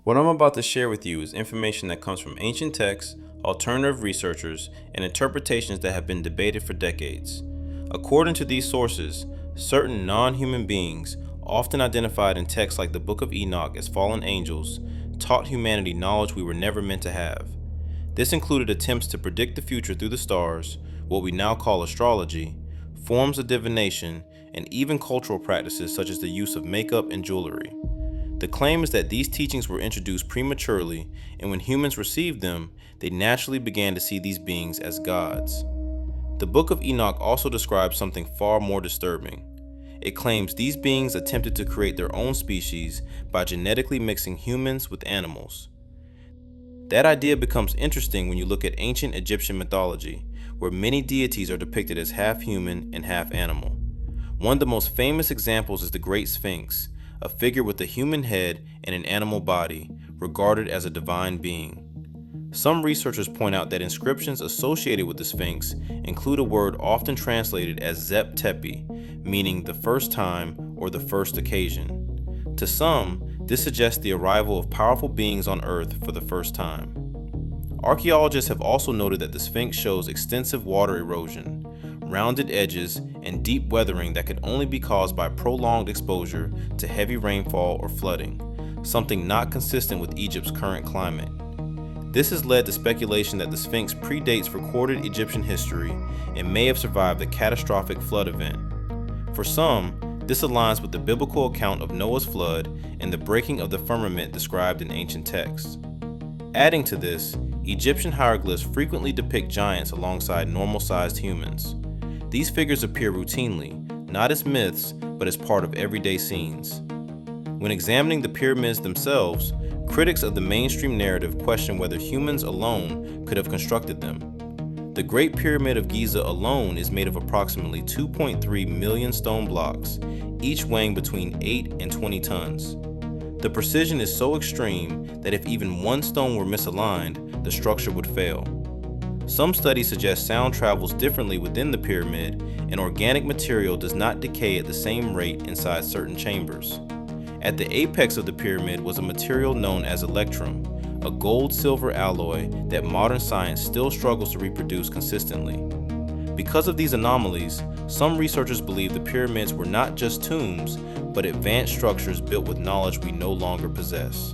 What I'm about to share with you is information that comes from ancient texts, alternative researchers, and interpretations that have been debated for decades. According to these sources, certain non-human beings, often identified in texts like the Book of Enoch as fallen angels, taught humanity knowledge we were never meant to have. This included attempts to predict the future through the stars, what we now call astrology, forms of divination, and even cultural practices such as the use of makeup and jewelry. The claim is that these teachings were introduced prematurely, and when humans received them, they naturally began to see these beings as gods. The Book of Enoch also describes something far more disturbing. It claims these beings attempted to create their own species by genetically mixing humans with animals. That idea becomes interesting when you look at ancient Egyptian mythology, where many deities are depicted as half human and half animal. One of the most famous examples is the Great Sphinx, a figure with a human head and an animal body, regarded as a divine being. Some researchers point out that inscriptions associated with the Sphinx include a word often translated as Zep Tepi, meaning the first time or the first occasion. To some, this suggests the arrival of powerful beings on Earth for the first time. Archaeologists have also noted that the Sphinx shows extensive water erosion, rounded edges, and deep weathering that could only be caused by prolonged exposure to heavy rainfall or flooding, something not consistent with Egypt's current climate. This has led to speculation that the Sphinx predates recorded Egyptian history and may have survived a catastrophic flood event. For some, this aligns with the biblical account of Noah's flood and the breaking of the firmament described in ancient texts. Adding to this, Egyptian hieroglyphs frequently depict giants alongside normal-sized humans. These figures appear routinely, not as myths, but as part of everyday scenes. When examining the pyramids themselves, critics of the mainstream narrative question whether humans alone could have constructed them. The Great Pyramid of Giza alone is made of approximately 2.3 million stone blocks, each weighing between 8 and 20 tons. The precision is so extreme that if even one stone were misaligned, the structure would fail. Some studies suggest sound travels differently within the pyramid, and organic material does not decay at the same rate inside certain chambers. At the apex of the pyramid was a material known as electrum, a gold-silver alloy that modern science still struggles to reproduce consistently. Because of these anomalies, some researchers believe the pyramids were not just tombs, but advanced structures built with knowledge we no longer possess.